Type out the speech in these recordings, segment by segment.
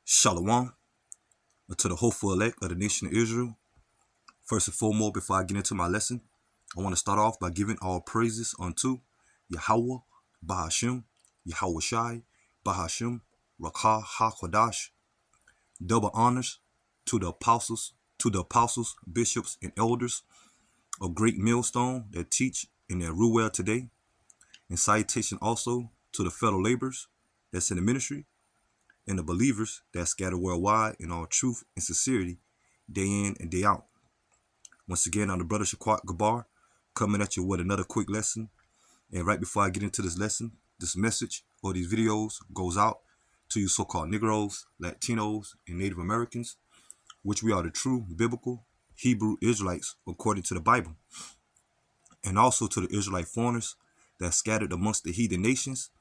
Shalom to the hopeful elect of the nation of Israel. First and foremost, before I get into my lesson, I want to start off by giving all praises unto Yahweh, Bahashim, Yahweh Shai, Bahashim, Rakah HaKodash. Double honors to the apostles, bishops, and elders of Great Millstone that teach in their Ruel today. And salutation also to the fellow laborers that's in the ministry and the believers that scatter worldwide in all truth and sincerity, day in and day out. Once again, I'm the brother Shaquat Gabar, coming at you with another quick lesson. And right before I get into this lesson, this message or these videos goes out to you so-called Negroes, Latinos, and Native Americans, which we are the true biblical Hebrew Israelites according to the Bible. And also to the Israelite foreigners that scattered amongst the heathen nations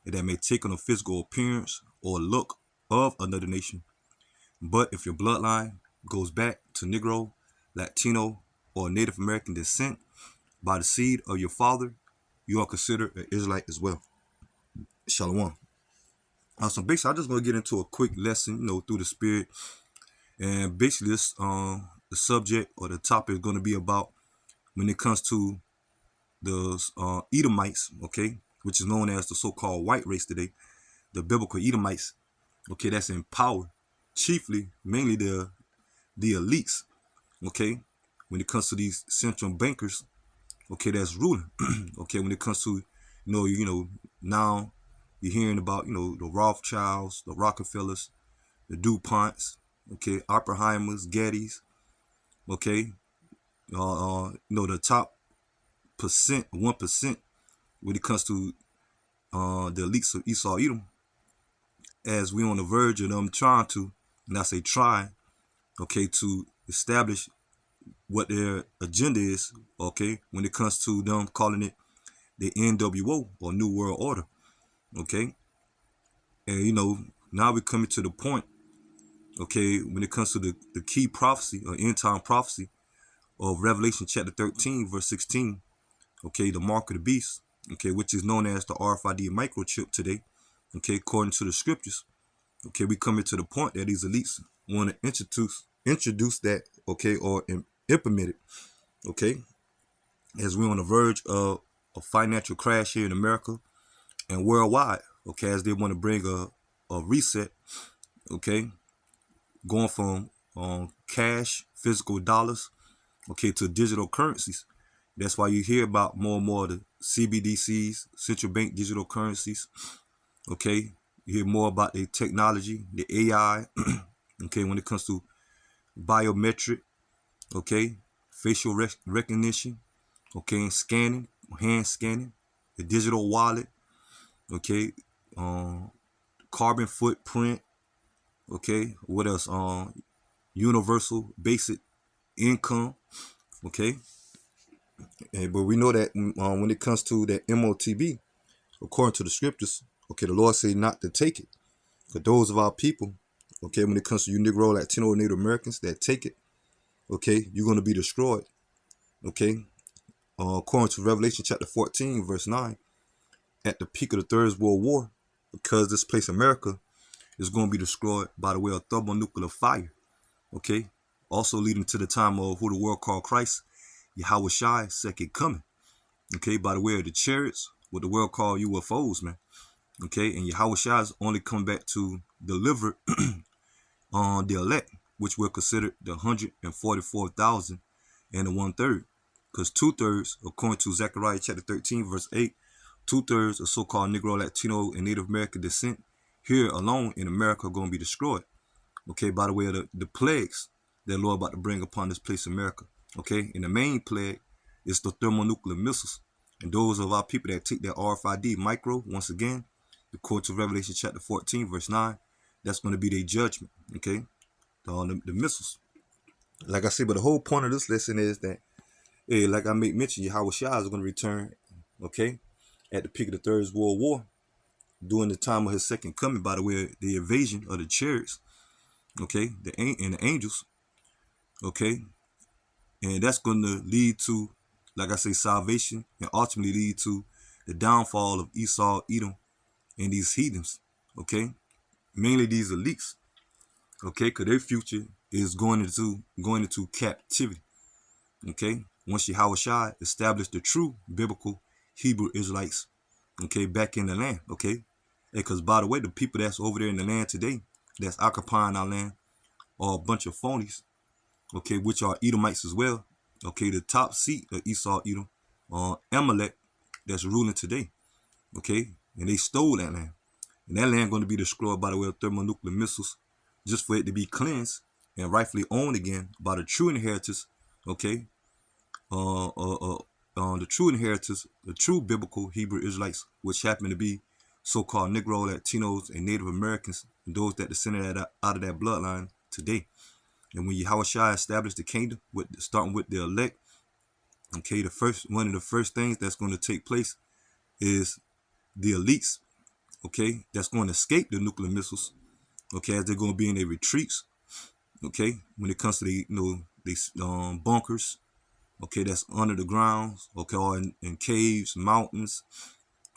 and that may take on a physical appearance or look of another nation. But if your bloodline goes back to Negro, Latino, or Native American descent by the seed of your father, you are considered an Israelite as well. Shalom. So basically, I'm just going to get into a quick lesson, through the Spirit. And basically, this the subject or the topic is going to be about when it comes to the Edomites, okay, which is known as the so-called white race today, the biblical Edomites, okay, that's in power, chiefly, mainly the elites, okay, when it comes to these central bankers, okay, that's ruling, okay, when it comes to, now you're hearing about, the Rothschilds, the Rockefellers, the DuPonts, okay, Oppenheimers, Gettys, okay, the top 1% when it comes to the elites of Esau Edom, as we on the verge of them trying to, and I say try, okay, to establish what their agenda is, okay, when it comes to them calling it the NWO or New World Order, okay, and now we're coming to the point, okay, when it comes to the key prophecy or end time prophecy of Revelation chapter 13 verse 16, okay, the mark of the beast, okay, which is known as the RFID microchip today, okay, according to the scriptures, okay, we coming to the point that these elites want to introduce that, okay, or implement it, okay, as we're on the verge of a financial crash here in America and worldwide, okay, as they want to bring a reset, okay, going from cash, physical dollars, okay, to digital currencies. That's why you hear about more and more of the CBDCs, central bank digital currencies, okay, you hear more about the technology, the AI, okay, when it comes to biometric, okay, facial recognition, okay, scanning, hand scanning, the digital wallet, okay, carbon footprint, okay, what else? Universal basic income, okay. But we know that when it comes to that MOTB, according to the scriptures, okay, the Lord said not to take it. For those of our people, okay, when it comes to you Negro, Latino, Native Americans that take it, okay, you're going to be destroyed, okay. According to Revelation chapter 14, verse 9, at the peak of the Third World War, because this place, America, is going to be destroyed by the way of thermonuclear fire, okay, also leading to the time of who the world called Christ, Yahweh Shai, second coming, okay, by the way of the chariots, what the world called UFOs, man, okay, and Yahweh Shai is only come back to deliver on the elect, which were considered the 144,000 and the 1/3, because 2/3, according to Zechariah chapter 13, verse 8, 2/3 of so-called Negro, Latino, and Native American descent here alone in America are going to be destroyed, okay, by the way of the plagues that Lord about to bring upon this place, America, okay, and the main plague is the thermonuclear missiles, and those of our people that take their RFID micro, once again, according to Revelation chapter 14, verse 9, that's going to be their judgment, okay, the missiles. Like I said, but the whole point of this lesson is that, hey, like I made mention, Yahweh Shai is going to return, okay, at the peak of the Third World War, during the time of his second coming, by the way of the invasion of the chariots, okay, and the angels, okay, and that's going to lead to, like I say, salvation, and ultimately lead to the downfall of Esau, Edom, and these heathens, okay, mainly these elites, Okay, because their future is going into captivity. Okay, once Yahushua established the true biblical Hebrew Israelites, okay, back in the land. Okay, because by the way, the people that's over there in the land today, that's occupying our land, are a bunch of phonies. Okay, which are Edomites as well. Okay, the top seat of Esau, Edom, Amalek, that's ruling today. Okay, and they stole that land. And that land going to be destroyed by the way of thermonuclear missiles, just for it to be cleansed and rightfully owned again by the true inheritors. Okay, the true inheritors, the true biblical Hebrew Israelites, which happen to be so-called Negro, Latinos, and Native Americans, and those that descended out of that bloodline today. And when Yahushua established the kingdom, starting with the elect, okay, one of the first things that's going to take place is the elites, okay, that's going to escape the nuclear missiles, okay, as they're going to be in their retreats, okay, when it comes to these bunkers, okay, that's under the ground, okay, or in caves, mountains,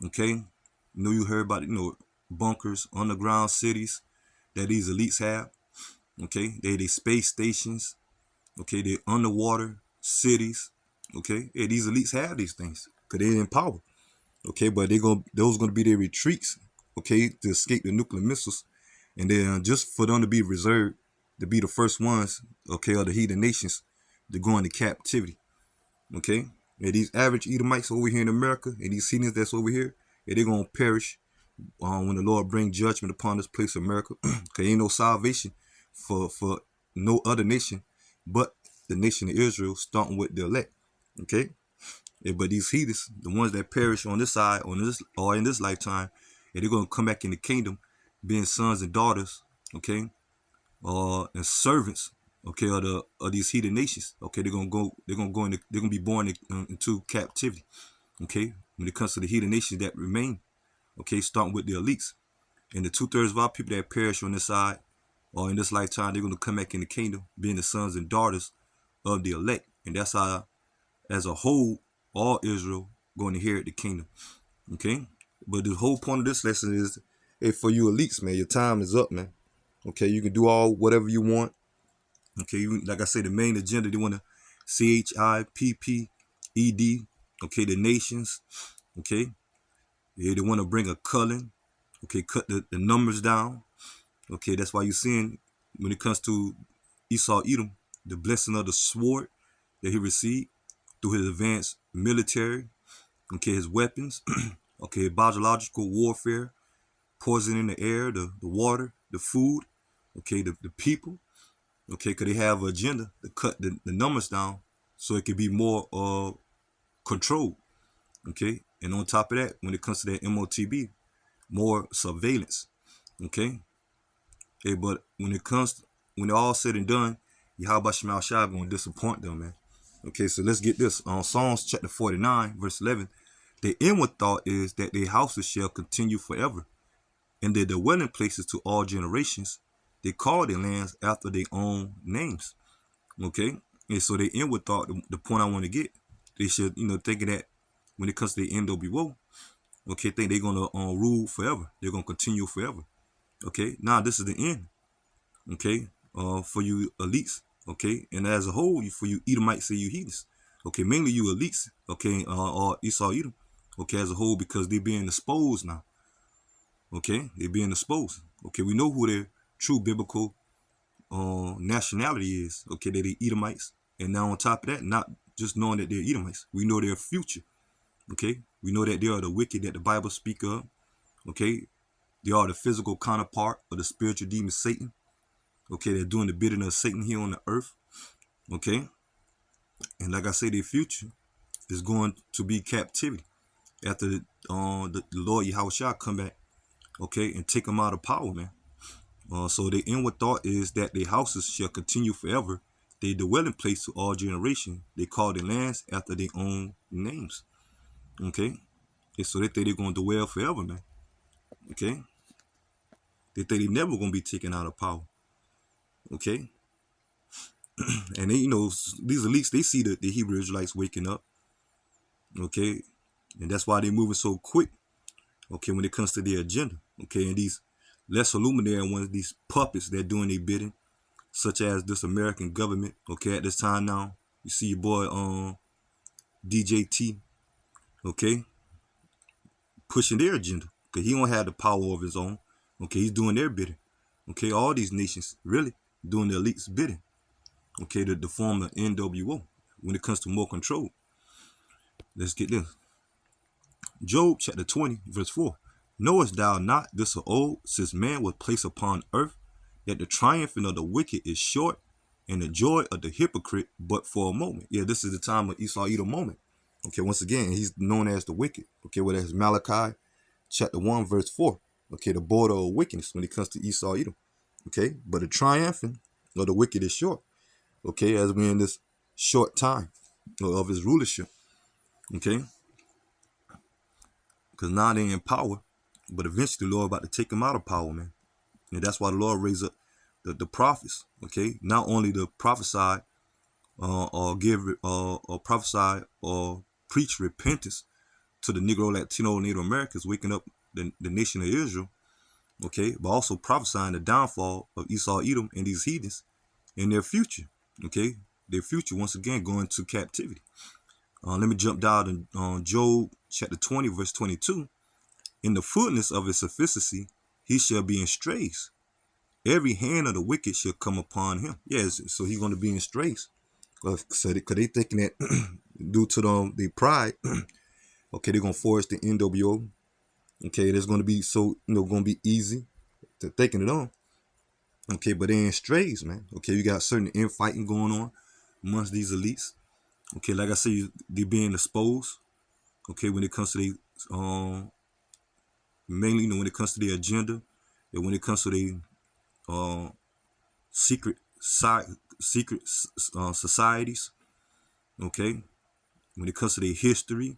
okay. You heard about bunkers, underground cities that these elites have, okay. They space stations, okay. They underwater cities, okay. Yeah, these elites have these things because they're in power, okay. But those gonna be their retreats, okay, to escape the nuclear missiles, and then just for them to be reserved to be the first ones, okay, of the heathen nations to go into captivity. Okay, and these average Edomites over here in America, and these heathens that's over here, yeah, they're gonna perish when the Lord bring judgment upon this place of America. Cause ain't no salvation for no other nation but the nation of Israel, starting with the elect. Okay, yeah, but these heathens, the ones that perish on this side, on this or in this lifetime, yeah, they're gonna come back in the kingdom, being sons and daughters. Okay, and servants, okay, of these heathen nations. Okay, they're gonna be born into captivity. Okay, when it comes to the heathen nations that remain, okay, starting with the elites. And the 2/3 of our people that perish on this side or in this lifetime, they're gonna come back in the kingdom, being the sons and daughters of the elect. And that's how, as a whole, all Israel going to inherit the kingdom. Okay, but the whole point of this lesson is, hey, for you elites, man, your time is up, man. Okay, you can do whatever you want. Okay, like I say, the main agenda, they want to CHIPPED. Okay, the nations. Okay, yeah, they want to bring a culling. Okay, cut the numbers down. Okay, that's why you're seeing when it comes to Esau Edom, the blessing of the sword that he received through his advanced military. Okay, his weapons. Okay, biological warfare, poison in the air, the water, the food. Okay, the people. Okay, because they have an agenda to cut the numbers down so it can be more controlled. Okay, and on top of that, when it comes to that MOTB, more surveillance. Okay, hey, but when it all said and done, Yahweh Shemal Shah going to disappoint them, man. Okay, so let's get this on Psalms chapter 49, verse 11. The inward thought is that their houses shall continue forever, and their dwelling places to all generations. They call their lands after their own names. Okay, and so the inward thought, the point I want to get, they should, thinking that when it comes to the NWO, okay, think they're gonna rule forever. They're gonna continue forever. Okay, now this is the end. Okay, for you elites. Okay, and as a whole, for you Edomites and you heathens. Okay, mainly you elites. Okay, or Esau Edom. Okay, as a whole, because they're being exposed now. Okay, they're being exposed. Okay, we know who their true biblical nationality is. Okay, they're the Edomites. And now on top of that, not just knowing that they're Edomites, we know their future. Okay, we know that they are the wicked that the Bible speak of. Okay, they are the physical counterpart of the spiritual demon Satan. Okay, they're doing the bidding of Satan here on the earth. Okay, and like I say, their future is going to be captivity after the Lord Yahushua come back. Okay, and take them out of power, man. So the inward thought is that their houses shall continue forever. They dwelling place to all generation. They call their lands after their own names. Okay, and so they think they're gonna dwell forever, man. Okay, they think they're never gonna be taken out of power. Okay, and they, these elites, they see the Hebrew Israelites waking up. Okay, and that's why they're moving so quick. Okay, when it comes to their agenda. Okay, and these lesser luminary ones, these puppets that doing their bidding, such as this American government. Okay, at this time now, you see your boy DJT, okay, pushing their agenda. Okay, he don't have the power of his own. Okay, he's doing their bidding. Okay, all these nations really doing the elite's bidding. Okay, to form the NWO when it comes to more control. Let's get this. Job chapter 20, verse 4. Knowest thou not this of old, since man was placed upon earth, that the triumphing of the wicked is short, and the joy of the hypocrite but for a moment? Yeah, this is the time of Esau Edom moment. Okay, once again, he's known as the wicked. Okay, well, that's Malachi chapter 1, verse 4. Okay, the border of wickedness when it comes to Esau Edom. Okay, but the triumphing of the wicked is short. Okay, as we're in this short time of his rulership. Okay, because now they're in power, but eventually the Lord about to take them out of power, man. And that's why the Lord raised up the prophets. Okay, not only to prophesy or give or prophesy or preach repentance to the Negro, Latino, Native Americans, waking up the nation of Israel. Okay, but also prophesying the downfall of Esau, Edom, and these heathens in their future. Okay, their future once again going to captivity. Let me jump down to Job chapter 20, verse 22. In the fullness of his sufficiency, he shall be in strays. Every hand of the wicked shall come upon him. Yes, so he's going to be in strays. Because they thinking that due to their pride, okay, they're going to force the NWO. Okay, that's going to be going to be easy to taking it on. Okay, but they're in strays, man. Okay, you got certain infighting going on amongst these elites. Okay, like I say, they're being exposed. Okay, when it comes to the mainly, when it comes to the agenda, and when it comes to the secret societies. Okay, when it comes to their history.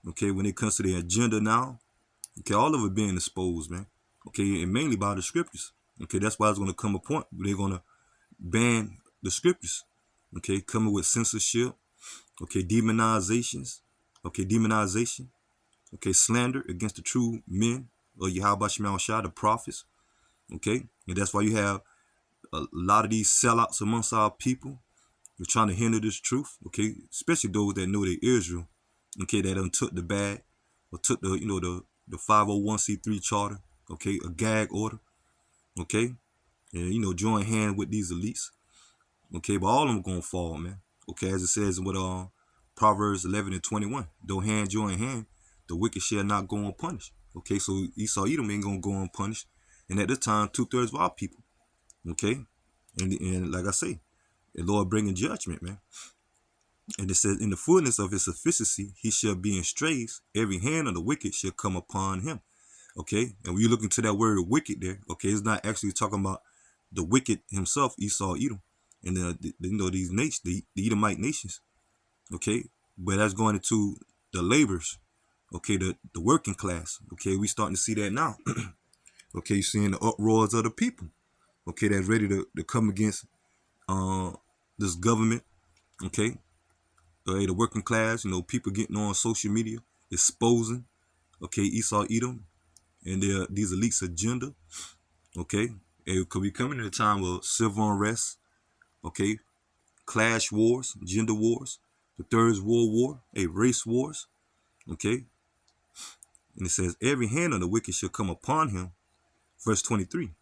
Okay, when it comes to their agenda now. Okay, all of it being exposed, man. Okay, and mainly by the scriptures. Okay, that's why it's going to come a point where they're going to ban the scriptures. Okay, coming with censorship. Okay, demonization. Okay, slander against the true men or Yahweh Shema Shah, the prophets. Okay, and that's why you have a lot of these sellouts amongst our people. They're trying to hinder this truth. Okay, especially those that know they're Israel. Okay, that done took the bag or took the 501c3 charter. Okay, a gag order. Okay, and join hand with these elites. Okay, but all of them gonna fall, man. Okay, as it says in Proverbs 11 and 21. Though hand join hand, the wicked shall not go unpunished. Okay, so Esau Edom ain't gonna go unpunished. And at this time, 2/3 of our people. Okay, and like I say, the Lord bringing judgment, man. And it says, in the fullness of his sufficiency, he shall be in strays. Every hand of the wicked shall come upon him. Okay, and when you look into that word wicked there, okay, it's not actually talking about the wicked himself, Esau Edom, and these nations, the Edomite nations. Okay, but that's going into the laborers. Okay, the working class. Okay, we starting to see that now. Okay, you're seeing the uproars of the people. Okay, that's ready to come against this government. Okay, the working class. People getting on social media, exposing. Okay, Esau Edom and these elites' agenda. Okay, it could be coming at a time of civil unrest. Okay, clash wars, gender wars, the Third World War, race wars. Okay, and it says, every hand of the wicked shall come upon him. Verse 23.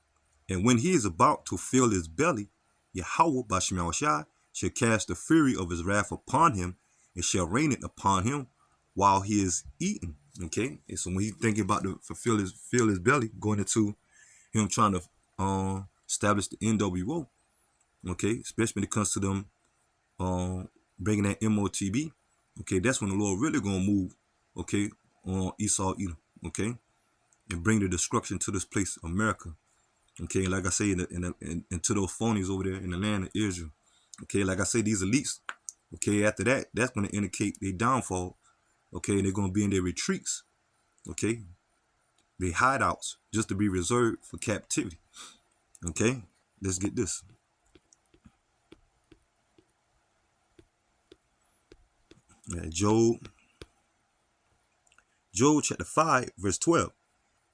And when he is about to fill his belly, Yahweh Bashmal Shai shall cast the fury of his wrath upon him and shall rain it upon him while he is eating. Okay, and so when he's thinking about to fill his belly, going into him trying to establish the NWO. Okay, especially when it comes to them bringing that MOTB. Okay, that's when the Lord really gonna move. Okay, on Esau Edom. Okay, and bring the destruction to this place, America. Okay, like I say, into those phonies over there in the land of Israel. Okay, like I say, these elites. Okay, after that, that's going to indicate their downfall. Okay, and they're going to be in their retreats. Okay, their hideouts, just to be reserved for captivity. Okay, let's get this. Job chapter 5, verse 12.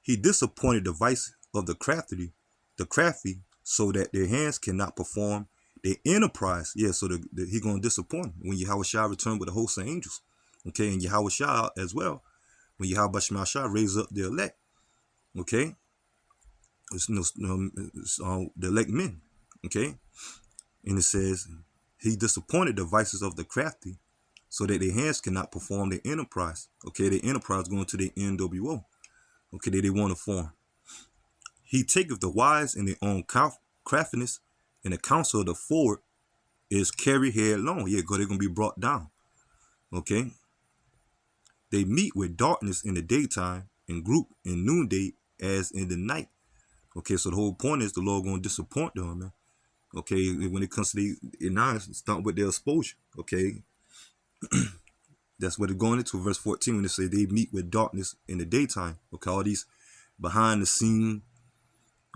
He disappointed of the crafty, so that their hands cannot perform their enterprise. Yeah, so he gonna disappoint when Yahweh Shah return with a host of angels. Okay, and Yahweh Shah as well, when Yahweh Shah raise up the elect. Okay, the elect men. Okay, and it says he disappointed the vices of the crafty, so that their hands cannot perform their enterprise. Okay, their enterprise going to the NWO. Okay, that they want to form. He taketh the wise in their own craftiness, and the counsel of the forward is carried headlong. Yeah, because they're going to be brought down. Okay. They meet with darkness in the daytime and group in noonday as in the night. Okay, so the whole point is the Lord going to disappoint them, man. Okay, when it comes to the now, start with their exposure. Okay, that's what it's going into verse 14 when they say they meet with darkness in the daytime. Okay, all these behind the scene,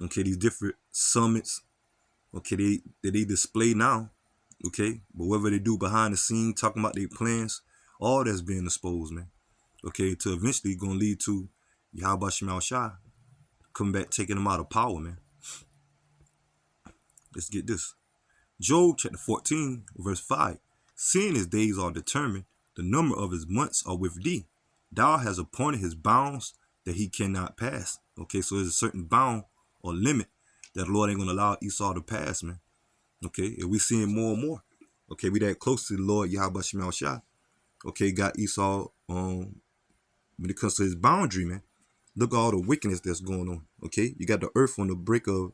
okay, these different summits, okay, they display now, okay, but whatever they do behind the scene, talking about their plans, all that's being exposed, man. Okay, to eventually gonna lead to Yahweh Shemal Shah coming back, taking them out of power, man. Let's get this. Job chapter 14, verse 5. Seeing his days are determined, the number of his months are with thee. Thou hast appointed his bounds that he cannot pass. Okay, so there's a certain bound or limit that the Lord ain't gonna allow Esau to pass, man. Okay, and we seeing more and more. Okay, we that close to the Lord Yahweh Shemal Shah. Okay, got Esau when it comes to his boundary, man. Look at all the wickedness that's going on. Okay, you got the earth on the brink of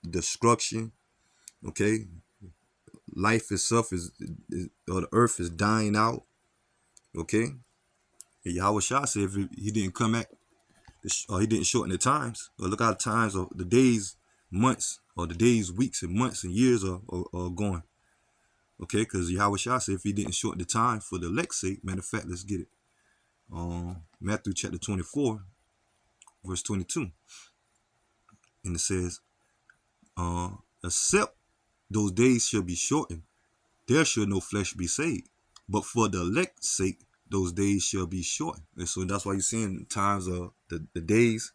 destruction. Okay, life itself or the earth is dying out. Okay, and Yahweh Shah said if he didn't come back, or he didn't shorten the times, or look how the times of the days, months, or the days, weeks, and months and years are going. Okay, because Yahweh Shah said if he didn't shorten the time for the elect's sake, matter of fact, let's get it. Matthew chapter 24, verse 22, and it says, except those days shall be shortened, there shall no flesh be saved. But for the elect's sake, those days shall be shortened. And so that's why you're seeing times of the days,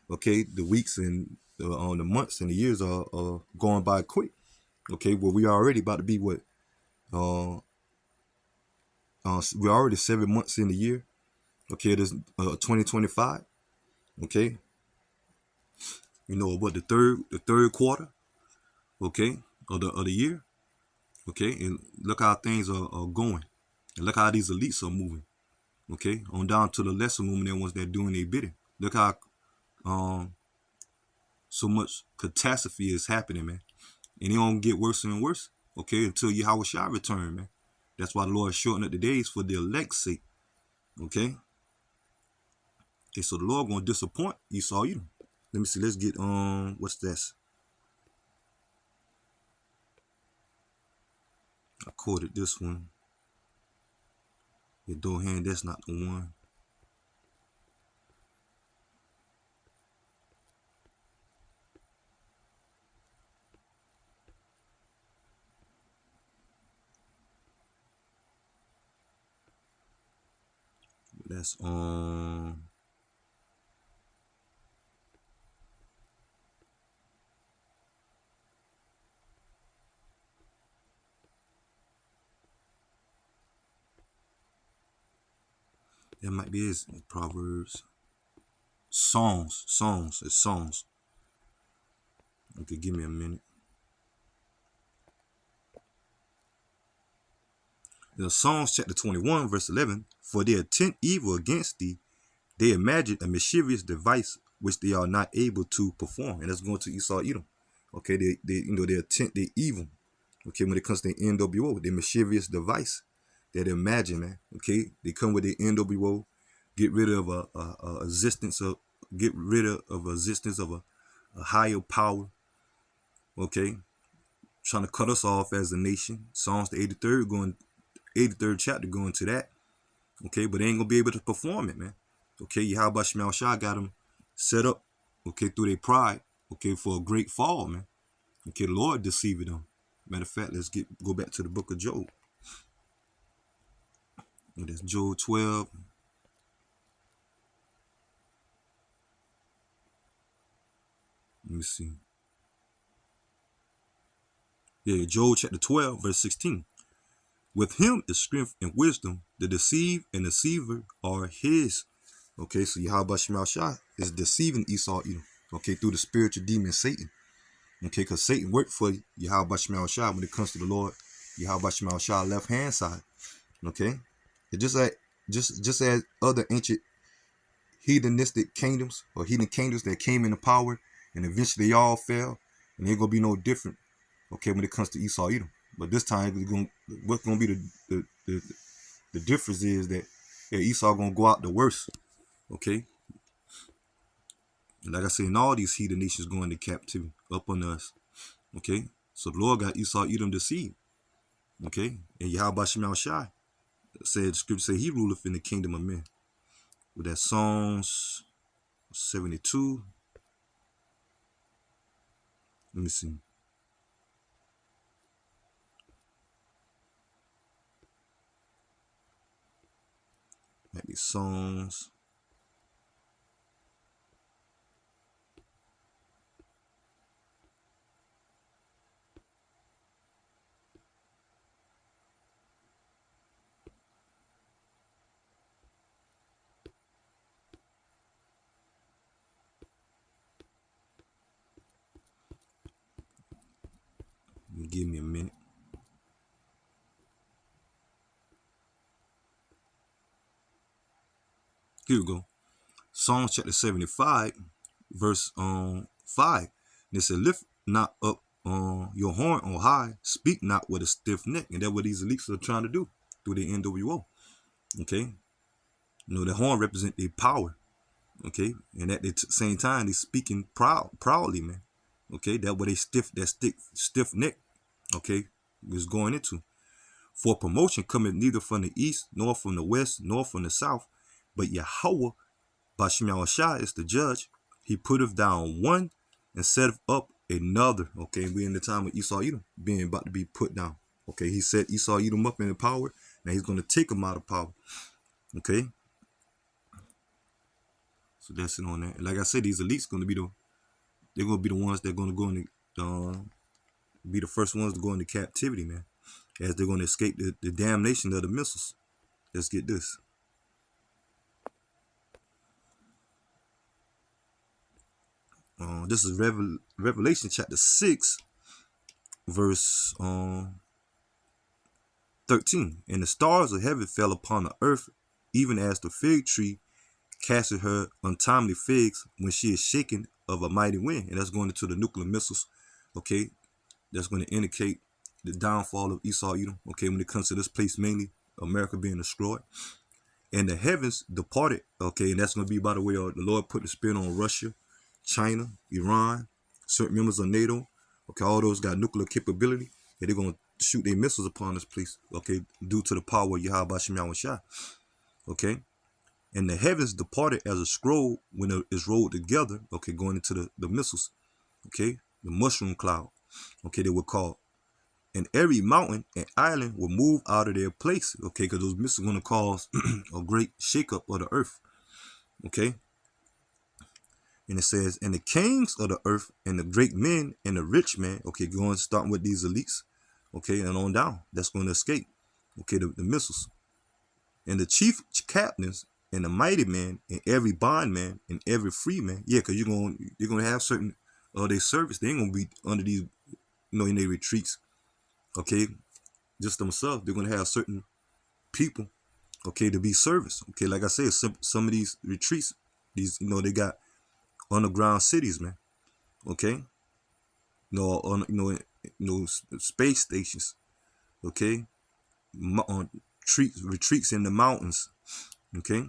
okay, the weeks and the months and the years are going by quick. Okay, well, we already about to be what? We're already 7 months in the year. Okay, it is 2025. Okay, you know what, the third quarter, okay, of the year. Okay, and look how things are going. And look how these elites are moving. Okay, on down to the lesser movement, ones that are doing their bidding. Look how so much catastrophe is happening, man. And it don't get worse and worse. Okay, until Yahweh Shah return, man. That's why the Lord shortened up the days for the elect's sake. Okay. Okay, so the Lord gonna disappoint Esau Edom. Let me see. Let's get what's this? I quoted this one. The Dohan, that's not the one. That's that might be his Proverbs. Songs. It's songs. Okay, give me a minute. In Psalms chapter 21, verse 11, for they attempt evil against thee, they imagine a mischievous device which they are not able to perform. And that's going to Esau Edom. Okay, they attempt their evil. Okay, when it comes to the NWO, the mischievous device that they imagine, man. Okay, they come with the NWO, get rid of existence of a higher power. Okay, trying to cut us off as a nation. Psalms the 83rd chapter going to that. Okay, but they ain't gonna be able to perform it, man. Okay, Yahweh Shemal Shah got them set up, okay, through their pride, okay, for a great fall, man. Okay, the Lord deceived them. Matter of fact, let's go back to the book of Job. And that's Job 12. Let me see. Yeah, Job chapter 12, verse 16. With him is strength and wisdom. The deceived and deceiver are his. Okay, so Yahweh Shema Shai is deceiving Esau Edom. Okay, through the spiritual demon Satan. Okay, because Satan worked for Yahweh Shema Shai when it comes to the Lord. Yahweh Shema Shai left hand side. Okay, it just as other ancient heathenistic kingdoms or heathen kingdoms that came into power and eventually they all fell, and they're gonna be no different. Okay, when it comes to Esau Edom, but this time what's gonna be the difference is that Esau gonna go out the worst. Okay, and like I said, in all these heathen nations going into captivity up on us. Okay, so the Lord got Esau Edom deceived. Okay, and Yahweh Shema Shai said, the scripture say he ruleth in the kingdom of men. With that Psalms 72. Let me see. Maybe Psalms. Give me a minute. Here we go. Psalms chapter 75, verse 5. And it said, lift not up your horn on high, speak not with a stiff neck. And that's what these elites are trying to do through the NWO. Okay. The horn represents their power. Okay. And at the same time, they speaking proudly, man. Okay. That's what they stiff neck. Okay. Was going into. For promotion cometh neither from the east, nor from the west, nor from the south, but Yahweh Bashim Shai is the judge. He putteth down one and setteth up another. Okay, we in the time of Esau Edom being about to be put down. Okay, he set Esau Edom up in power. Now he's going to take him out of power. Okay, so that's it on that. And like I said, these elites going to be they're going to be the ones that are going to go into be the first ones to go into captivity, man, as they're going to escape the damnation of the missiles. Let's get this. This is Revelation chapter 6, verse 13. And the stars of heaven fell upon the earth, even as the fig tree casteth her untimely figs when she is shaken of a mighty wind. And that's going into the nuclear missiles. Okay, that's going to indicate the downfall of Esau Edom. Okay, when it comes to this place, mainly America being destroyed. And the heavens departed. Okay, and that's going to be by the way the Lord put the spin on Russia, China, Iran, certain members of NATO. Okay, all those got nuclear capability, and they're going to shoot their missiles upon this place. Okay, due to the power of Yahweh Shema Shai. Okay, and the heavens departed as a scroll when it is rolled together. Okay, going into the missiles. Okay, the mushroom cloud. Okay, they were called. And every mountain and island will move out of their place. Okay, because those missiles are going to cause a great shakeup of the earth. Okay. And it says, and the kings of the earth and the great men and the rich men, okay, going starting with these elites, okay, and on down, that's going to escape, okay, the missiles. And the chief captains and the mighty men and every bondman and every free man, yeah, because you're going to have certain their service. They ain't going to be under these, in their retreats, okay, just themselves. They're going to have certain people, okay, to be service. Okay, like I said, some of these retreats, these, they got underground cities, man. Okay, space stations. Okay, retreats in the mountains. Okay,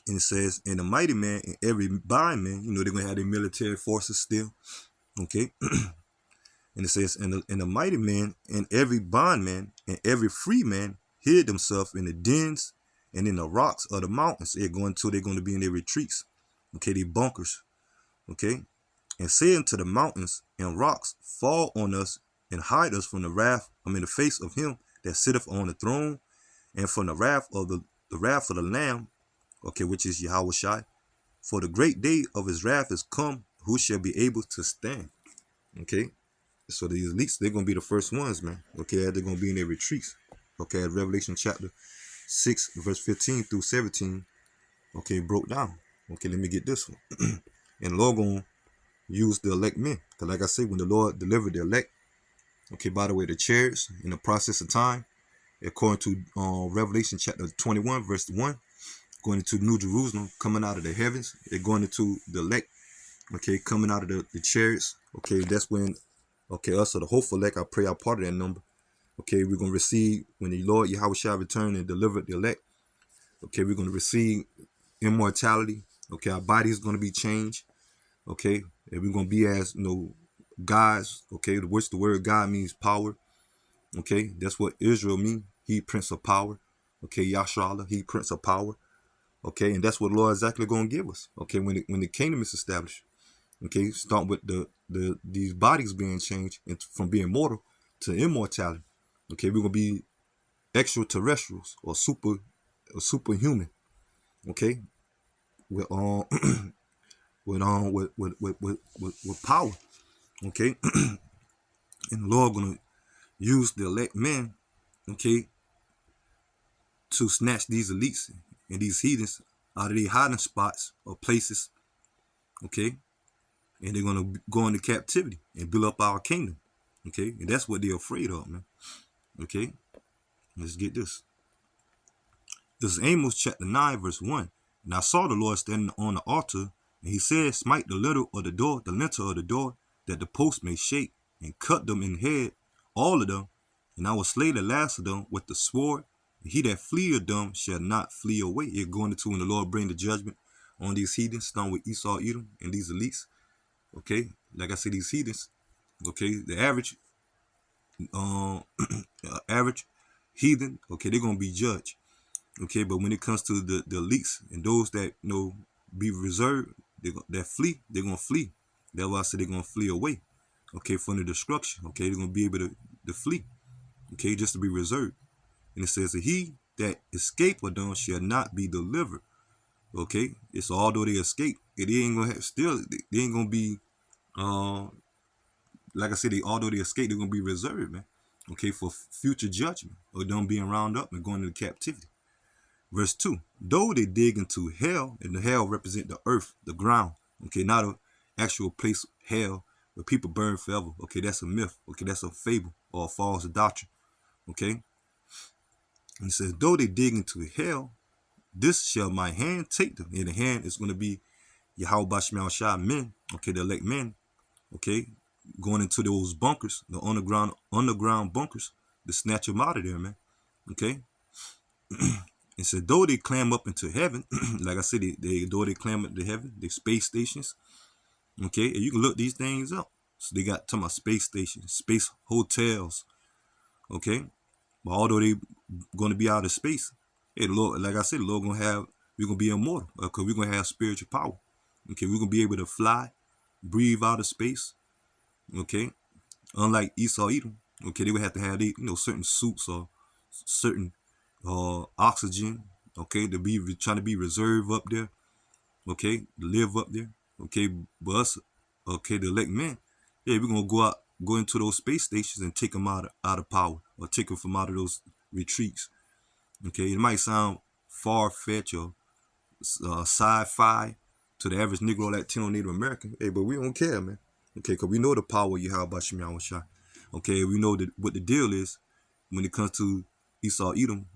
and it says, and the mighty man and every bondman, they're gonna have their military forces still. Okay, and it says, and the mighty man and every bondman and every free man hid themselves in the dens and in the rocks of the mountains. They're going to be in their retreats. Okay, they bunkers. Okay, and say unto the mountains and rocks, fall on us and hide us from the face of him that sitteth on the throne, and from the wrath of the wrath of the Lamb, okay, which is Yahweh Shai. For the great day of his wrath is come who shall be able to stand? Okay. So these elites, they're gonna be the first ones, man. Okay, they're gonna be in their retreats. Okay, Revelation chapter 6, verse 15 through 17. Okay, broke down. Okay, let me get this one. And the Lord gonna use the elect men. Because like I said, when the Lord delivered the elect, okay, by the way, the chariots in the process of time, according to Revelation chapter 21, verse 1, going into New Jerusalem, coming out of the heavens, they're going into the elect, okay, coming out of the chariots. Okay, that's when, okay, us, so the hopeful elect, I pray I'm part of that number. Okay, we're going to receive, when the Lord Yahweh shall return and deliver the elect, okay, we're going to receive immortality. Okay, our body is going to be changed. Okay, and we're going to be as, gods. Okay, which the word God means power. Okay, that's what Israel means. He prince of power. Okay, Yasharallah, he prince of power. Okay, and that's what the Lord is exactly going to give us. Okay, when the kingdom is established. Okay, start with these bodies being changed from being mortal to immortality. Okay, we're gonna be extraterrestrials or superhuman. Okay, with with power. Okay, and the Lord gonna use the elect men. Okay, to snatch these elites and these heathens out of their hiding spots or places. Okay, and they're gonna go into captivity and build up our kingdom. Okay, and that's what they're afraid of, man. Okay, let's get this. This is Amos chapter 9, verse 1. And I saw the Lord standing on the altar, and he said, smite the lintel of the door, that the post may shake, and cut them in head, all of them, and I will slay the last of them with the sword. And he that fleeth them shall not flee away. You're going into when the Lord bring the judgment on these heathens, starting with Esau, Edom, and these elites. Okay, like I said, these heathens. Okay, the average, average heathen. Okay, they're gonna be judged. Okay, but when it comes to the elites and those that be reserved, that flee, they're gonna flee. That's why I said they're gonna flee away. Okay, from the destruction. Okay, they're gonna be able to flee. Okay, just to be reserved. And it says that he that escape of them shall not be delivered. Okay, it's although they escape, it ain't gonna have still. They ain't gonna be like I said. Although they escape, they're gonna be reserved, man. Okay, for future judgment or them being round up and going into captivity. Verse 2, though they dig into hell, and the hell represent the earth, the ground, okay, not an actual place, hell, where people burn forever, okay, that's a myth, okay, that's a fable or a false doctrine, okay, and it says, though they dig into hell, this shall my hand take them, and the hand is going to be Yahweh Bashmial Shah men, okay, the elect men, okay, going into those bunkers, the underground bunkers, to snatch them out of there, man, okay. And said, though they climb up into heaven, like I said, though they climb up to heaven, they space stations. Okay, and you can look these things up. So they got talking about space stations, space hotels. Okay, but although they going to be out of space, hey, the Lord, like I said, the Lord we're gonna be immortal because we're gonna have spiritual power. Okay, we're gonna be able to fly, breathe out of space. Okay, unlike Esau, Edom. Okay, they would have to have certain suits or certain oxygen, okay, to be trying to be reserved up there, okay, to live up there, okay, but us, okay, the elect men, yeah, we're gonna go into those space stations and take them out of power or take them from out of those retreats. Okay, it might sound far-fetched or sci-fi to the average Negro, Latino, Native American, hey, but we don't care, man. Okay, because we know the power you have about Shem Yahweh. Okay, we know that what the deal is when it comes to Esau, Edom,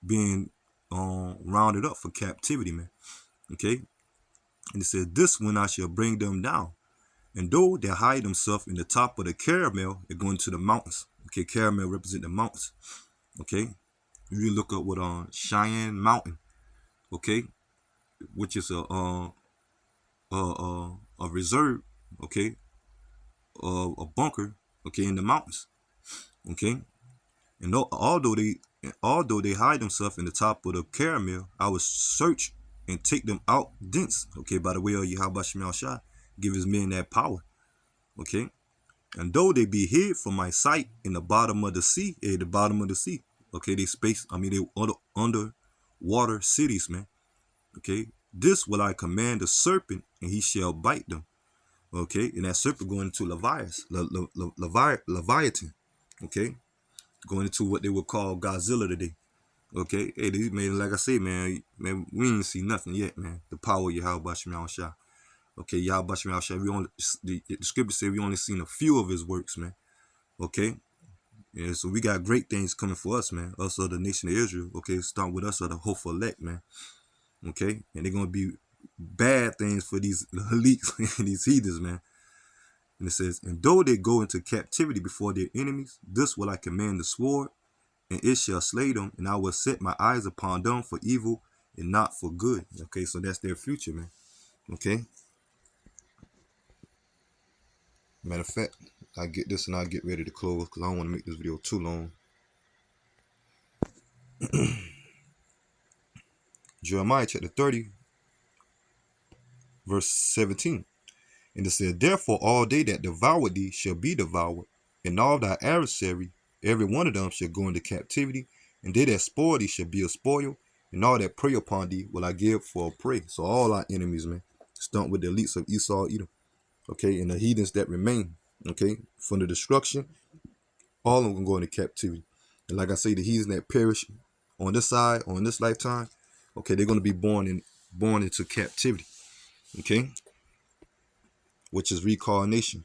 being rounded up for captivity, man. Okay, and it says, this when I shall bring them down, and though they hide themselves in the top of the caramel, they're going to the mountains. Okay, caramel represent the mountains. Okay, you look up what Cheyenne Mountain, okay, which is a reserve, okay, a bunker, okay, in the mountains. Okay, and although they hide themselves in the top of the caramel, I will search and take them out thence. Okay, by the way of Yahweh Shemel Shah, give his men that power. Okay, and though they be hid from my sight in the bottom of the sea, the bottom of the sea. Okay, they underwater cities, man. Okay, this will I command the serpent, and he shall bite them. Okay, and that serpent going into Leviathan. Okay, going into what they would call Godzilla today. Okay, hey, these man, like I said, man, we ain't see nothing yet, man. The power of Yahweh Bashim Yahushua. Okay, Yahweh Bashim Yahushua. We only the scripture said we only seen a few of his works, man. Okay, and so we got great things coming for us, man. Us of the nation of Israel. Okay, start with us of the hopeful elect, man. Okay, and they're gonna be bad things for these elites and these heathens, man. And it says, and though they go into captivity before their enemies, this will I command the sword, and it shall slay them, and I will set my eyes upon them for evil and not for good. Okay, so that's their future, man. Okay. Matter of fact, I get this and I get ready to close because I don't want to make this video too long. Jeremiah chapter 30, verse 17. And it said, therefore all they that devour thee shall be devoured, and all thy adversary, every one of them shall go into captivity, and they that spoil thee shall be a spoil, and all that prey upon thee will I give for a prey. So all our enemies, man, stunt with the elites of Esau, Edom, okay, and the heathens that remain, okay, from the destruction, all of them go into captivity. And like I say, the heathens that perish on this side, on this lifetime, okay, they're going to be born into captivity, okay, which is reincarnation.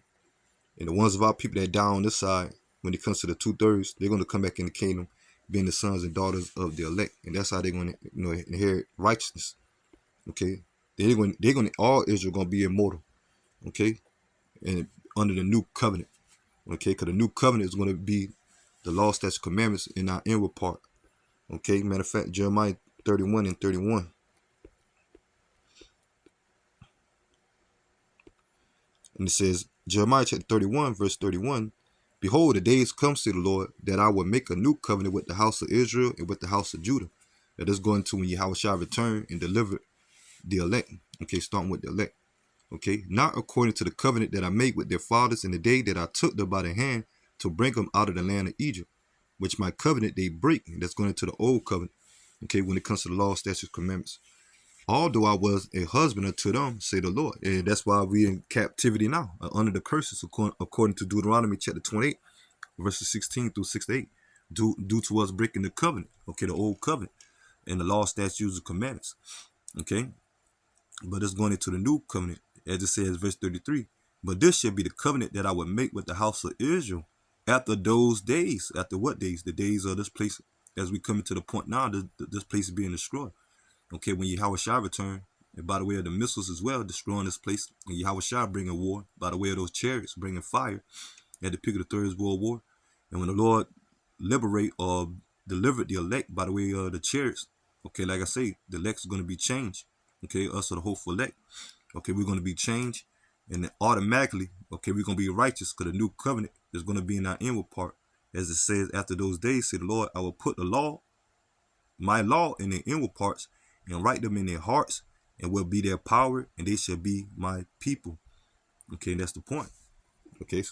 And the ones of our people that die on this side, when it comes to the 2/3, they're going to come back in the kingdom, being the sons and daughters of the elect, and that's how they're going to, inherit righteousness. Okay, all Israel going to be immortal. Okay, and under the new covenant. Okay, because the new covenant is going to be the law, statutes, commandments in our inward part. Okay, matter of fact, Jeremiah 31 and 31. And it says, Jeremiah chapter 31, verse 31, behold, the days come, say the Lord, that I will make a new covenant with the house of Israel and with the house of Judah. That is going to when Yahweh shall return and deliver the elect. Okay, starting with the elect. Okay, not according to the covenant that I made with their fathers in the day that I took them by the hand to bring them out of the land of Egypt, which my covenant they break. And that's going into the old covenant. Okay, when it comes to the law, statutes, commandments. Although I was a husband unto them, say the Lord. And that's why we're in captivity now, under the curses, according to Deuteronomy chapter 28, verses 16 through 68, due to us breaking the covenant, okay, the old covenant, and the law, statutes, and commandments, okay? But it's going into the new covenant, as it says, verse 33. But this shall be the covenant that I will make with the house of Israel after those days. After what days? The days of this place, as we come to the point now, this place is being destroyed. Okay, when Yahweh shall return, and by the way of the missiles as well, destroying this place, and Yahweh shall bring a war, by the way of those chariots, bringing fire, at the peak of the Third World War. And when the Lord liberate or delivered the elect by the way of the chariots, okay, like I say, the elect is going to be changed. Okay, us are the hopeful elect. Okay, we're going to be changed, and then automatically, okay, we're going to be righteous because the new covenant is going to be in our inward part. As it says, after those days, say the Lord, I will put the law, my law, in their inward parts and write them in their hearts, and will be their power, and they shall be my people. Okay, and that's the point. Okay,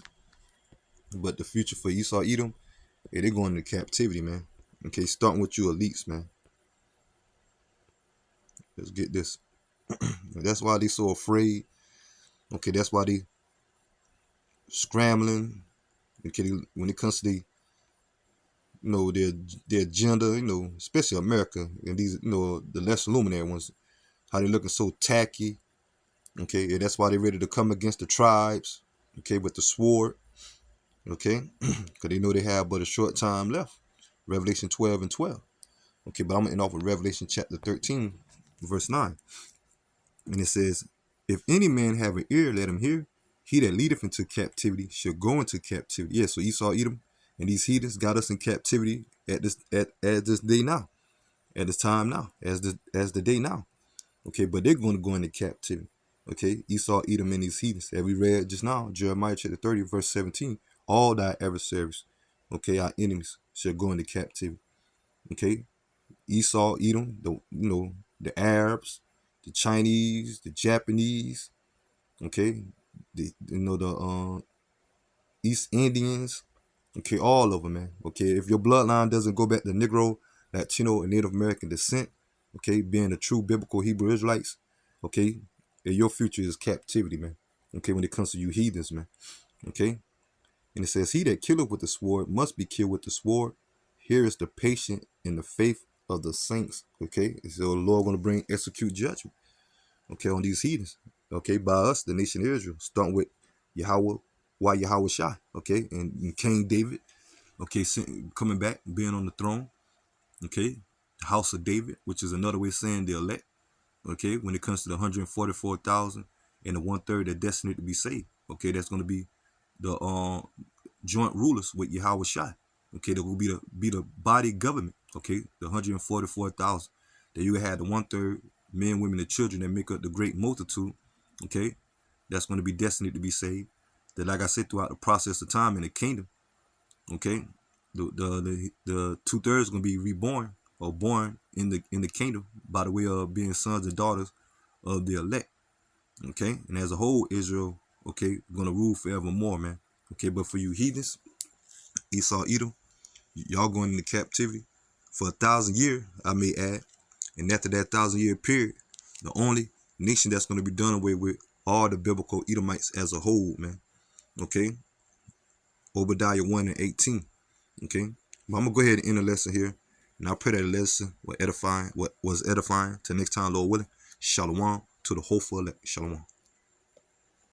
but the future for Esau, Edom, yeah, they're going into captivity, man. Okay, starting with you elites, man. Let's get this. That's why they so afraid. Okay, that's why they scrambling. Okay, when it comes to their agenda, especially America and these, the less luminary ones, how they looking so tacky. Okay, and that's why they ready to come against the tribes. Okay, with the sword. Okay, because they know they have but a short time left. Revelation 12 and 12. Okay, but I'm going to end off with Revelation chapter 13, verse 9. And it says, if any man have an ear, let him hear. He that leadeth into captivity shall go into captivity. Yeah, so Esau, Edom, and these heathens got us in captivity at this day now, at this time now, as the day now. Okay, but they're going to go into captivity. Okay, Esau, Edom, and these heathens, as we read just now, Jeremiah chapter 30, verse 17. All thy adversaries, okay, our enemies, shall go into captivity. Okay, Esau, Edom, the Arabs, the Chinese, the Japanese, okay, the East Indians, okay, all of them, man. Okay, if your bloodline doesn't go back to Negro, Latino, and Native American descent, okay, being the true biblical Hebrew Israelites, okay, your future is captivity, man. Okay, when it comes to you heathens, man. Okay, and it says, "He that killeth with the sword must be killed with the sword. Here is the patient and the faith of the saints." Okay, so the Lord going to bring execute judgment. Okay, on these heathens. Okay, by us, the nation of Israel, starting with Yahweh, why Yahweh Shai. Okay, and King David. Okay, coming back, being on the throne. Okay, the house of David, which is another way of saying the elect. Okay, when it comes to the 144,000 and the 1/3 that destined to be saved. Okay, that's going to be the joint rulers with Yahweh Shai. Okay, that will be the body government. Okay, the 144,000. Then you have the 1/3 men, women, and children that make up the great multitude. Okay, that's going to be destined to be saved. That, like I said, throughout the process of time in the kingdom. Okay, the 2/3 going to be reborn or born in the kingdom by the way of being sons and daughters of the elect. Okay, and as a whole, Israel, okay, gonna rule forevermore, man. Okay, but for you heathens, Esau, Edom, y'all going into captivity for 1,000 years, I may add. And after that 1,000 year period, the only nation that's going to be done away with all the biblical Edomites as a whole, man. Okay, Obadiah 1:18. Okay, but I'm gonna go ahead and end the lesson here, and I pray that the lesson was edifying. What was edifying? Till next time, Lord willing. Shalom to the hopeful elect. Shalom.